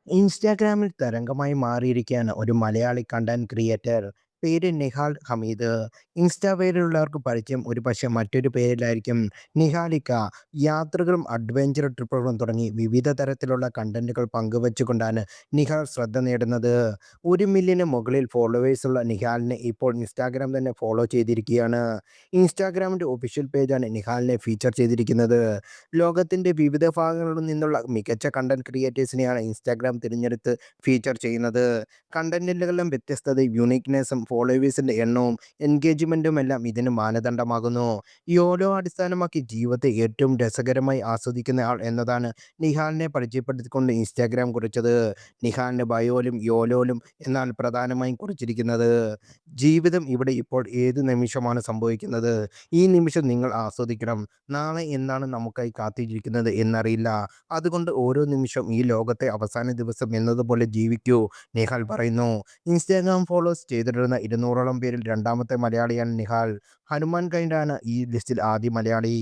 ഇൻസ്റ്റാഗ്രാമിൽ തരംഗമായി മാറിയിരിക്കുകയാണ് ഒരു മലയാളി കണ്ടന്റ് ക്രിയേറ്റർ. പേര് നിഹാൽ ഹമീദ്. ഇൻസ്റ്റാ പേരിലുള്ളവർക്ക് പരിചയം ഒരുപക്ഷെ മറ്റൊരു പേരിലായിരിക്കും. നിഹാലിക്ക യാത്രകളും അഡ്വഞ്ചർ ട്രിപ്പുകളും തുടങ്ങി വിവിധ തരത്തിലുള്ള കണ്ടന്റുകൾ പങ്കുവച്ചുകൊണ്ടാണ് നിഹാൽ ശ്രദ്ധ നേടുന്നത്. 1 മില്യന് മുകളിൽ ഫോളോവേഴ്സുള്ള നിഹാലിനെ ഇപ്പോൾ ഇൻസ്റ്റാഗ്രാം തന്നെ ഫോളോ ചെയ്തിരിക്കുകയാണ്. ഇൻസ്റ്റാഗ്രാമിൻ്റെ ഒഫീഷ്യൽ പേജാണ് നിഹാലിനെ ഫീച്ചർ ചെയ്തിരിക്കുന്നത്. ലോകത്തിൻ്റെ വിവിധ ഭാഗങ്ങളിൽ നിന്നുള്ള മികച്ച കണ്ടന്റ് ക്രിയേറ്റേഴ്സിനെയാണ് ഇൻസ്റ്റാഗ്രാം തിരഞ്ഞെടുത്ത് ഫീച്ചർ ചെയ്യുന്നത്. കണ്ടന്റുകളുടെ വ്യത്യസ്തതയും യുണീക്ക്നെസ്സും ഫോളോവേഴ്സിന്റെ എണ്ണവും എൻഗേജ്മെന്റുമെല്ലാം ഇതിന് മാനദണ്ഡമാകുന്നു. യോലോ അടിസ്ഥാനമാക്കി ജീവിതത്തെ ഏറ്റവും രസകരമായി ആസ്വദിക്കുന്ന ആൾ എന്നതാണ് നിഹാലിനെ പരിചയപ്പെടുത്തിക്കൊണ്ട് ഇൻസ്റ്റാഗ്രാം കുറിച്ചത്. നിഹാലിന്റെ ബയോയിലും യോലോയിലും എന്നാൽ പ്രധാനമായും കുറിച്ചിരിക്കുന്നത്, ജീവിതം ഇവിടെ ഇപ്പോൾ ഏത് നിമിഷമാണ് സംഭവിക്കുന്നത്. ഈ നിമിഷം നിങ്ങൾ ആസ്വദിക്കണം. നാളെ എന്താണ് നമുക്കായി കാത്തിരിക്കുന്നത് എന്നറിയില്ല. അതുകൊണ്ട് ഓരോ നിമിഷവും ഈ ലോകത്തെ അവസാന ദിവസം എന്നതുപോലെ ജീവിക്കൂ, നിഹാൽ പറയുന്നു. ഇൻസ്റ്റാഗ്രാം ഫോളോവേഴ്സ് ചെയ്തിരുന്ന 200ഓളം പേരിൽ രണ്ടാമത്തെ മലയാളിയാണ് നിഹാൽ. ഹനുമാൻ കൈൻഡാണ് ഈ ലിസ്റ്റിൽ ആദ്യ മലയാളി.